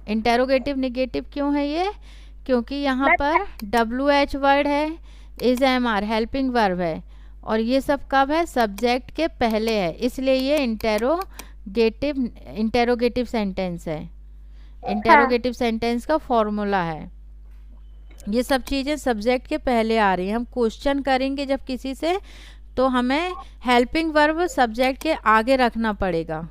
Interrogative negative क्यों है ये? क्योंकि यहाँ मैम पर WH वर्ड है, is am are helping verb है, और ये सब कब है? सब्जेक्ट के पहले है, इसलिए ये इंटेरोगेटिव सेंटेंस है, हाँ। इंटेरोगेटिव सेंटेंस का फॉर्मूला है। ये सब चीज़ें सब्जेक्ट के पहले आ रही हैं। हम क्वेश्चन करेंगे जब किसी से, तो हमें हेल्पिंग वर्ब सब्जेक्ट के आगे रखना पड़ेगा,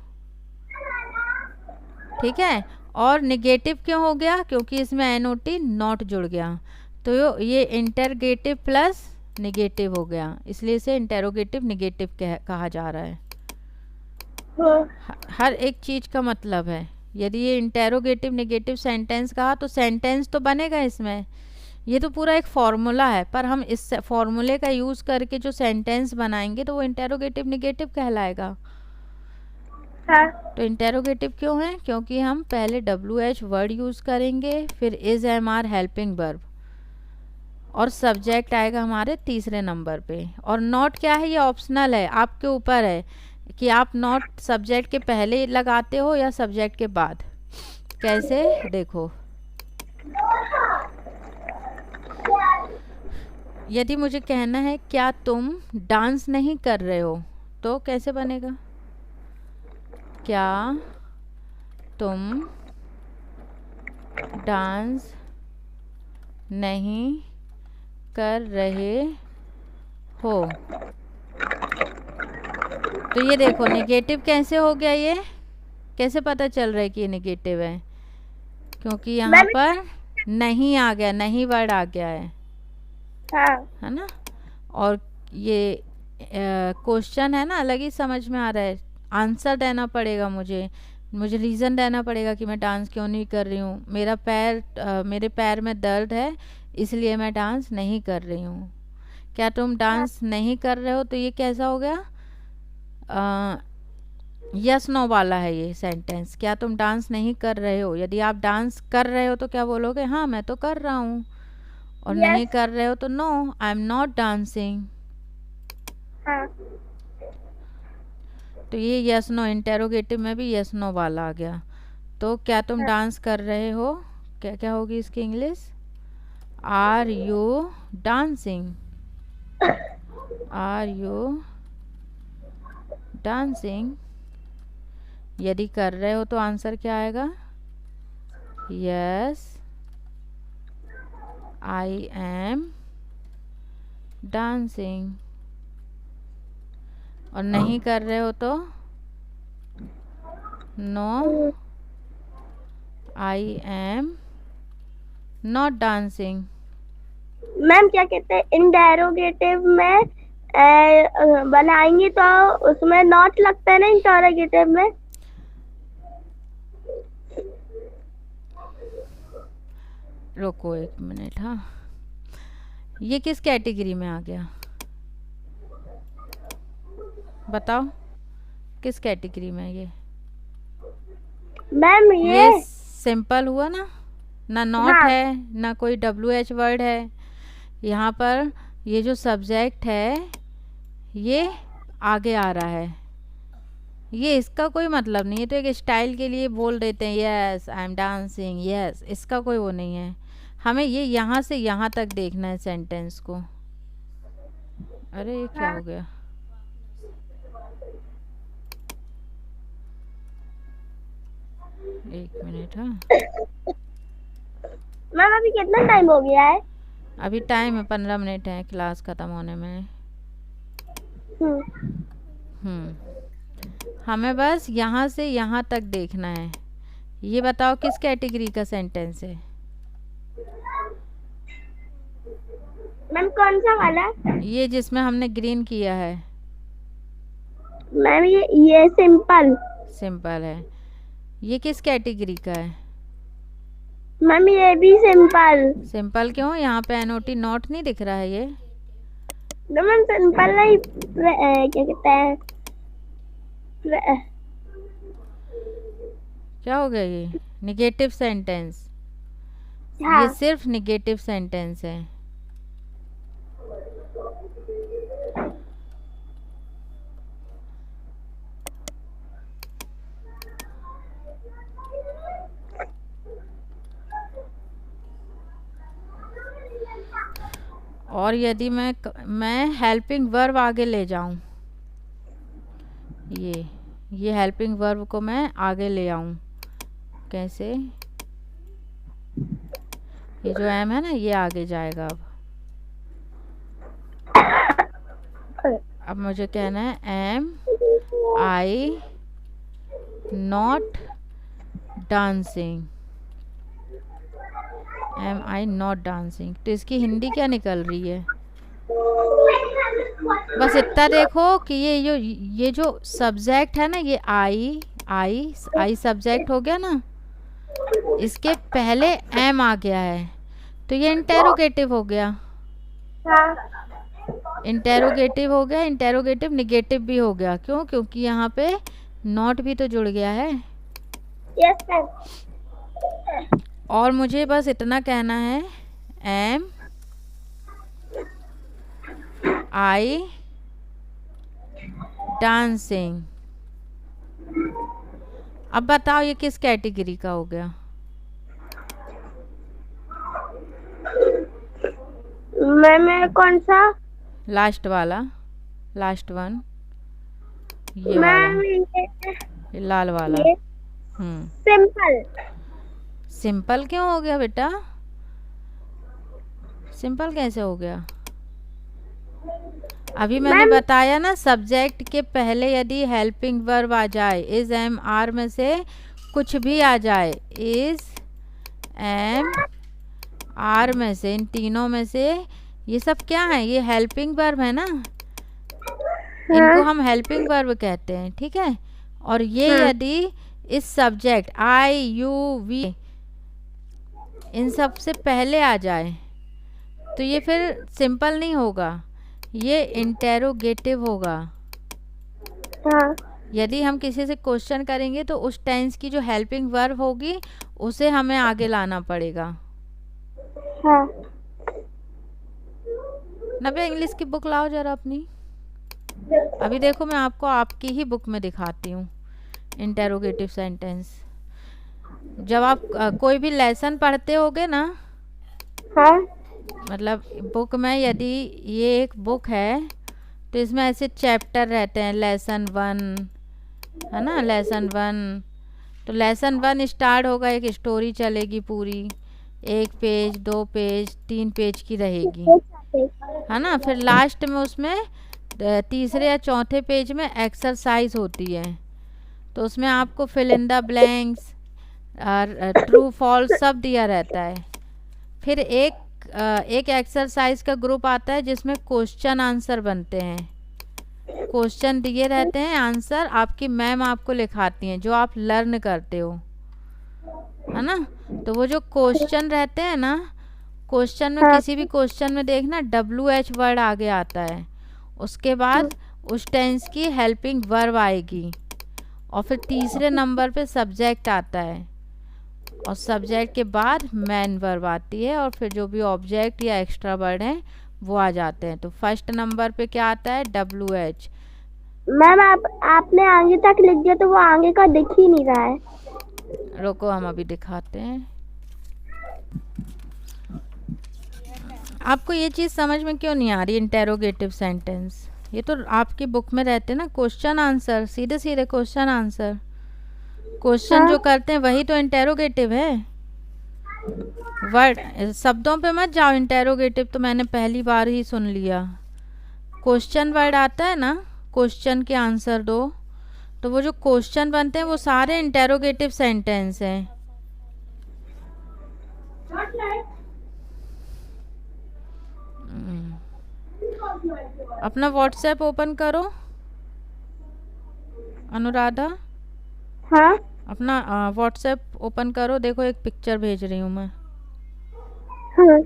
ठीक है। और निगेटिव क्यों हो गया? क्योंकि इसमें NOT नॉट जुड़ गया, तो ये इंटरगेटिव प्लस निगेटिव हो गया, इसलिए इसे इंटेरोगेटिव निगेटिव कहा जा रहा है। हर एक चीज़ का मतलब है। यदि ये इंटेरोगेटिव निगेटिव सेंटेंस कहा तो सेंटेंस तो बनेगा इसमें, ये तो पूरा एक फॉर्मूला है, पर हम इस फॉर्मूले का यूज़ करके जो सेंटेंस बनाएंगे तो वो इंटेरोगेटिव निगेटिव कहलाएगा। हाँ। तो इंटेरोगेटिव क्यों है? क्योंकि हम पहले WH वर्ड यूज़ करेंगे, फिर is am are helping verb, और सब्जेक्ट आएगा हमारे तीसरे नंबर पे। और नॉट क्या है? ये ऑप्शनल है, आपके ऊपर है कि आप नॉट सब्जेक्ट के पहले लगाते हो या सब्जेक्ट के बाद। कैसे? देखो, यदि मुझे कहना है क्या तुम डांस नहीं कर रहे हो, तो कैसे बनेगा? क्या तुम डांस नहीं कर रहे हो? तो ये देखो निगेटिव कैसे हो गया, ये कैसे पता चल रहा है कि ये निगेटिव है? क्योंकि यहाँ मैम पर नहीं आ गया, नहीं वर्ड आ गया हाँ। है ना। और ये क्वेश्चन है ना, अलग ही समझ में आ रहा है। आंसर देना पड़ेगा मुझे, मुझे रीज़न देना पड़ेगा कि मैं डांस क्यों नहीं कर रही हूँ। मेरे पैर में दर्द है, इसलिए मैं डांस नहीं कर रही हूँ। क्या तुम हाँ। डांस नहीं कर रहे हो, तो ये कैसा हो गया? यस नो वाला है ये सेंटेंस। क्या तुम डांस नहीं कर रहे हो? यदि आप डांस कर रहे हो तो क्या बोलोगे? हाँ मैं तो कर रहा हूँ। और नहीं यस। कर रहे हो तो no, I am not dancing. हाँ। तो ये यस नो, इंटेरोगेटिव में भी यस नो वाला आ गया। तो क्या तुम हाँ। डांस कर रहे हो, क्या क्या होगी इसकी English? Are you dancing? Are you dancing? यदि कर रहे हो तो आंसर क्या आएगा? Yes I am dancing. और नहीं कर रहे हो तो no I am not dancing. Ma'am क्या कहते हैं, इंटेरोगेटिव में बनाएंगे तो उसमें नॉट लगता है ना इंटेरोगेटिव में। रुको एक मिनट, हाँ ये किस कैटेगरी में आ गया बताओ, किस कैटेगरी में है ये? मैम ये ये। सिंपल हुआ ना, ना नॉट हाँ। है ना कोई WH वर्ड है। यहाँ पर ये जो सब्जेक्ट है ये आगे आ रहा है, ये इसका कोई मतलब नहीं है, तो एक स्टाइल के लिए बोल देते हैं yes I am dancing, yes, इसका कोई वो नहीं है। हमें ये यहाँ से यहाँ तक देखना है सेंटेंस को। अरे ये क्या हाँ। हो गया? एक मिनट, हाँ मैम अभी कितना टाइम हो गया है? अभी टाइम है, 15 मिनट है क्लास ख़त्म होने में। हम्म। हमें बस यहाँ से यहाँ तक देखना है। ये बताओ किस कैटेगरी का सेंटेंस है? मैम कौन सा वाला? ये जिसमें हमने ग्रीन किया है, मैम ये सिंपल। सिंपल है। ये किस कैटेगरी का है? मैम ये भी सिंपल। सिंपल क्यों? यहाँ पे NOT नॉट नहीं दिख रहा है ये? no, मैम सिंपल नहीं, क्या कहते हैं, क्या हो गया ये? Negative sentence. ये हाँ। सिर्फ निगेटिव सेंटेंस है। और यदि मैं हेल्पिंग वर्ब आगे ले जाऊं, ये हेल्पिंग वर्ब को मैं आगे ले आऊं, कैसे? ये जो एम है ना, ये आगे जाएगा। अब मुझे कहना है am I not dancing, am I not dancing. तो इसकी हिंदी क्या निकल रही है? बस इतना देखो कि ये जो सब्जेक्ट है ना, ये आई सब्जेक्ट हो गया ना, इसके पहले एम आ गया है, तो ये इंटेरोगेटिव हो गया। इंटेरोगेटिव हो गया, इंटेरोगेटिव निगेटिव भी हो गया। क्यों? क्योंकि यहाँ पे नॉट भी तो जुड़ गया है। Yes ma'am. और मुझे बस इतना कहना है, एम आई डांसिंग। अब बताओ ये किस कैटेगरी का हो गया? मैं कौन सा? लास्ट वाला, लास्ट वन, ये वाला, ये लाल वाला। सिंपल। सिंपल क्यों हो गया बेटा? सिंपल कैसे हो गया? अभी मैंने बताया ना, सब्जेक्ट के पहले यदि हेल्पिंग वर्ब आ जाए, इज एम आर में से कुछ भी आ जाए, इज एम आर में से, इन तीनों में से, ये सब क्या है? ये हेल्पिंग वर्ब है ना, इनको हम हेल्पिंग वर्ब कहते हैं, ठीक है। और ये यदि इस सब्जेक्ट आई यू वी इन सब से पहले आ जाए तो ये फिर सिंपल नहीं होगा, ये इंटेरोगेटिव होगा। यदि हम किसी से क्वेश्चन करेंगे तो उस टेंस की जो हेल्पिंग वर्ब होगी उसे हमें आगे लाना पड़ेगा। नव्या इंग्लिश की बुक लाओ जरा अपनी। अभी देखो मैं आपको आपकी ही बुक में दिखाती हूँ इंटेरोगेटिव सेंटेंस। जब आप कोई भी लेसन पढ़ते होगे ना, मतलब बुक में, यदि ये एक बुक है तो इसमें ऐसे चैप्टर रहते हैं, लेसन 1 है ना, लेसन 1। तो लेसन 1 स्टार्ट होगा, एक स्टोरी चलेगी पूरी, 1 पेज 2 पेज 3 पेज की रहेगी, है ना। फिर लास्ट में उसमें तीसरे या चौथे पेज में एक्सरसाइज होती है, तो उसमें आपको फिल इन द ब्लैंक्स और ट्रू फॉल्स सब दिया रहता है। फिर एक एक्सरसाइज का ग्रुप आता है जिसमें क्वेश्चन आंसर बनते हैं, क्वेश्चन दिए रहते हैं, आंसर आपकी मैम आपको लिखाती हैं जो आप लर्न करते हो, है ना। तो वो जो क्वेश्चन रहते हैं ना, क्वेश्चन में किसी भी क्वेश्चन में देखना WH वर्ड आगे आता है, उसके बाद उस टेंस की हेल्पिंग वर्ब आएगी, और फिर तीसरे नंबर पे सब्जेक्ट आता है, और सब्जेक्ट के बाद मेन वर्ब आती है, और फिर जो भी ऑब्जेक्ट या एक्स्ट्रा वर्ड हैं वो आ जाते हैं। तो फर्स्ट नंबर पे क्या आता है? WH। मैम आपने आगे तक लिख दिया तो वो आगे का दिख ही नहीं रहा है। रुको हम अभी दिखाते हैं। आपको ये चीज़ समझ में क्यों नहीं आ रही? इंटेरोगेटिव सेंटेंस ये तो आपकी बुक में रहते हैं ना, क्वेश्चन आंसर, सीधे सीधे क्वेश्चन आंसर। क्वेश्चन जो करते हैं वही तो इंटेरोगेटिव है। वर्ड शब्दों पे मत जाओ, इंटेरोगेटिव तो मैंने पहली बार ही सुन लिया। क्वेश्चन वर्ड आता है ना, क्वेश्चन के आंसर दो, तो वो जो क्वेश्चन बनते हैं वो सारे इंटेरोगेटिव सेंटेंस हैं। अपना व्हाट्सएप ओपन करो अनुराधा। हाँ, अपना व्हाट्सएप ओपन करो, देखो एक पिक्चर भेज रही हूँ मैं। हाँ।